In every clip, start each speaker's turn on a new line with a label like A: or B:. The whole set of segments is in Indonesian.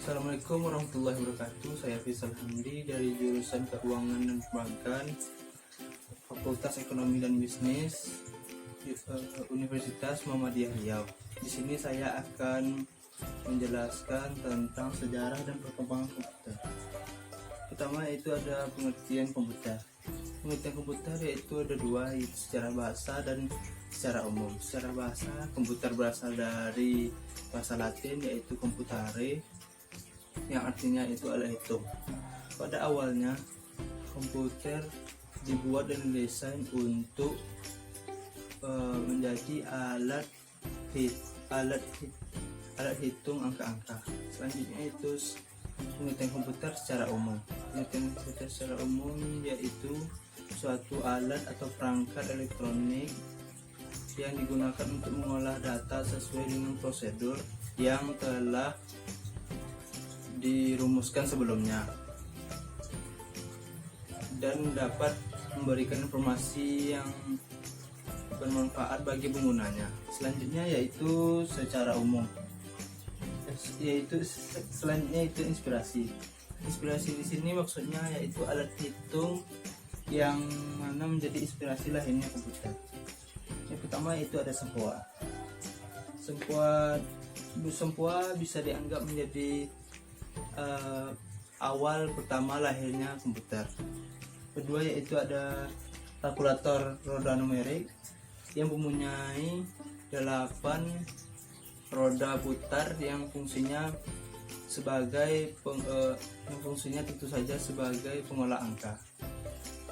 A: Assalamualaikum warahmatullahi wabarakatuh. Saya Faisal Hamdi dari jurusan Keuangan dan Perbankan, Fakultas Ekonomi dan Bisnis, Universitas Muhammadiyah Riau. Di sini saya akan menjelaskan tentang sejarah dan perkembangan komputer. Pertama itu ada pengertian komputer. Pengertian komputer yaitu ada dua, yaitu secara bahasa dan secara umum. Secara bahasa, komputer berasal dari bahasa Latin yaitu computare, yang artinya itu alat hitung. Pada awalnya komputer dibuat dan didesain untuk menjadi alat hitung angka-angka. Selanjutnya itu pengertian komputer secara umum. Pengertian komputer secara umum yaitu suatu alat atau perangkat elektronik yang digunakan untuk mengolah data sesuai dengan prosedur yang telah dirumuskan sebelumnya dan dapat memberikan informasi yang bermanfaat bagi penggunanya. Selanjutnya yaitu secara umum, selanjutnya itu inspirasi. Inspirasi di sini maksudnya yaitu alat hitung yang mana menjadi inspirasi lahirnya komputer. Yang pertama itu ada sempoa. Sempoa bisa dianggap menjadi awal pertama lahirnya komputer. Kedua yaitu ada kalkulator roda numerik yang mempunyai 8 roda putar yang fungsinya tentu saja sebagai pengolah angka.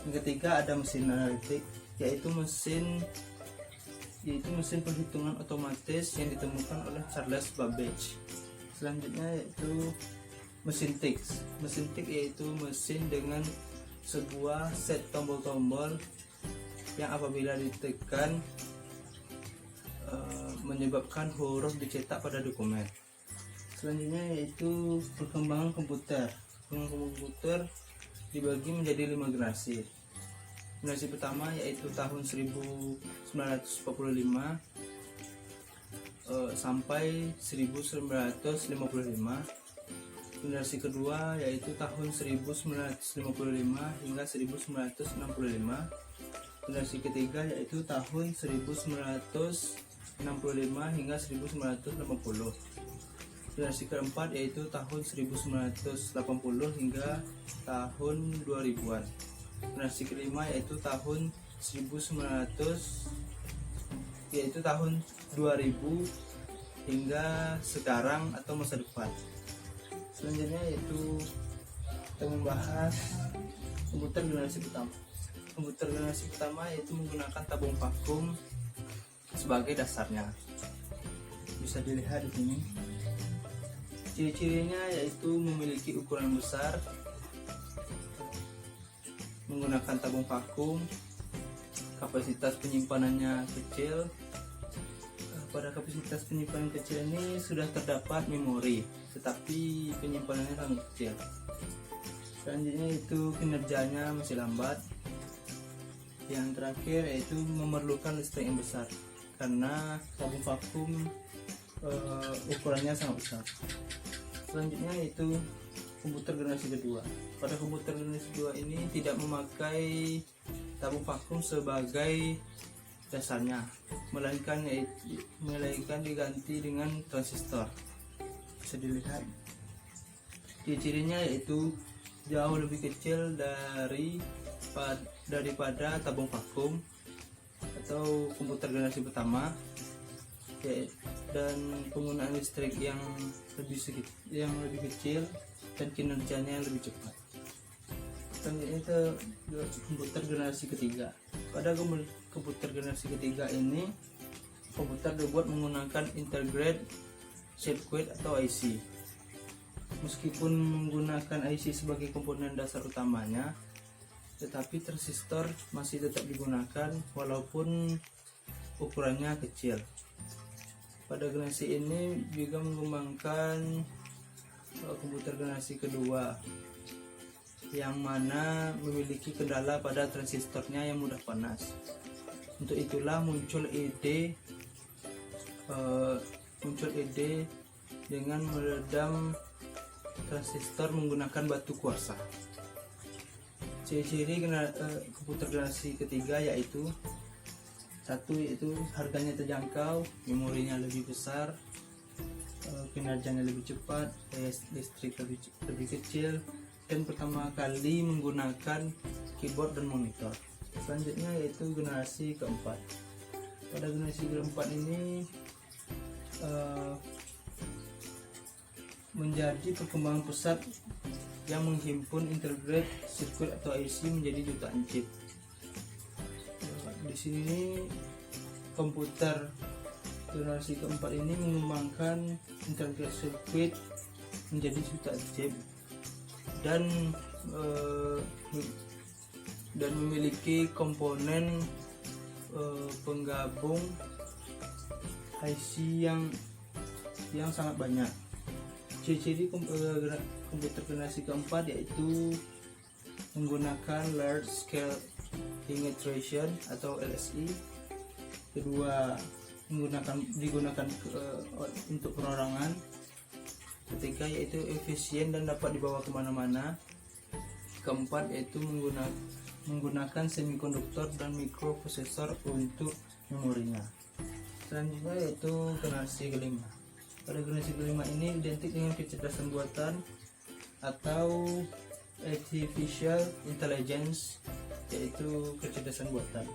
A: Yang ketiga ada mesin analitik, yaitu mesin perhitungan otomatis yang ditemukan oleh Charles Babbage. Selanjutnya yaitu mesin tik. Mesin tik yaitu mesin dengan sebuah set tombol-tombol yang apabila ditekan menyebabkan huruf dicetak pada dokumen. Selanjutnya yaitu perkembangan komputer. Perkembangan komputer dibagi menjadi 5 generasi. Generasi pertama yaitu tahun 1945 sampai 1955. Generasi kedua yaitu tahun 1955 hingga 1965. Generasi ketiga yaitu tahun 1965 hingga 1980. Generasi keempat yaitu tahun 1980 hingga tahun 2000-an. Generasi kelima yaitu tahun 2000 hingga sekarang atau masa depan. Selanjutnya yaitu kita membahas komputer generasi pertama. Komputer generasi pertama yaitu menggunakan tabung vakum sebagai dasarnya. Bisa dilihat di sini. Ciri-cirinya yaitu memiliki ukuran besar, menggunakan tabung vakum, kapasitas penyimpanannya kecil. Pada kapasitas penyimpanan kecil ini sudah terdapat memori, tetapi penyimpanannya sangat kecil. Selanjutnya itu kinerjanya masih lambat. Yang terakhir yaitu memerlukan listrik yang besar karena tabung vakum ukurannya sangat besar. Selanjutnya yaitu komputer generasi kedua. Pada komputer generasi kedua ini tidak memakai tabung vakum sebagai dasarnya, melainkan diganti dengan transistor. Bisa dilihat. Ciri-cirinya yaitu jauh lebih kecil daripada tabung vakum atau komputer generasi pertama, dan penggunaan listrik yang lebih kecil dan kinerjanya yang lebih cepat. Selanjutnya itu komputer generasi ketiga. Pada komputer generasi ketiga ini, komputer dibuat menggunakan integrated circuit atau IC. Meskipun menggunakan IC sebagai komponen dasar utamanya, tetapi transistor masih tetap digunakan walaupun ukurannya kecil. Pada generasi ini juga mengembangkan komputer generasi kedua, yang mana memiliki kendala pada transistornya yang mudah panas. Untuk itulah muncul ide dengan meredam transistor menggunakan batu kuarsa. Ciri-ciri komputer generasi ketiga yaitu satu, yaitu harganya terjangkau, memorinya lebih besar, kinerjanya lebih cepat, daya listrik lebih kecil, dan pertama kali menggunakan keyboard dan monitor. Selanjutnya yaitu generasi keempat. Pada generasi keempat ini menjadi perkembangan pesat yang menghimpun integrated circuit atau IC menjadi jutaan chip. Di sini komputer generasi keempat ini mengembangkan integrated circuit menjadi jutaan chip dan memiliki komponen penggabung IC yang sangat banyak. Ciri-ciri komputer generasi keempat yaitu menggunakan large scale integration atau LSI. Kedua, digunakan untuk perorangan. Ketiga yaitu efisien dan dapat dibawa kemana-mana. Keempat yaitu menggunakan semikonduktor dan mikroprosesor untuk memorinya. Selanjutnya yaitu generasi kelima. Pada generasi kelima ini identik dengan kecerdasan buatan atau artificial intelligence, yaitu kecerdasan buatan.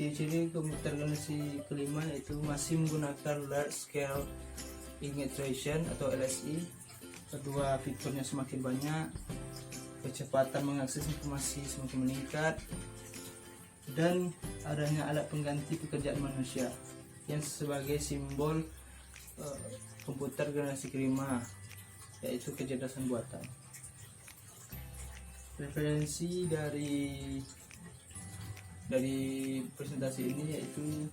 A: Ciri-ciri komputer generasi kelima yaitu masih menggunakan large scale integration atau LSI. Kedua, fiturnya semakin banyak, kecepatan mengakses informasi semakin meningkat, dan adanya alat pengganti pekerjaan manusia yang sebagai simbol komputer generasi kelima, yaitu kecerdasan buatan. Referensi dari presentasi ini yaitu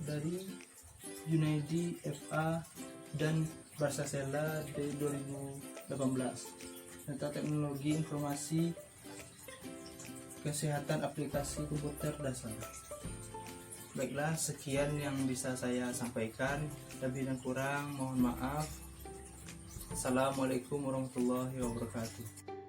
A: dari Junaidi FA dan Barsasela dari 2018 tentang teknologi informasi kesehatan aplikasi komputer dasar. Baiklah, sekian yang bisa saya sampaikan. Lebih dan kurang mohon maaf. Assalamualaikum warahmatullahi wabarakatuh.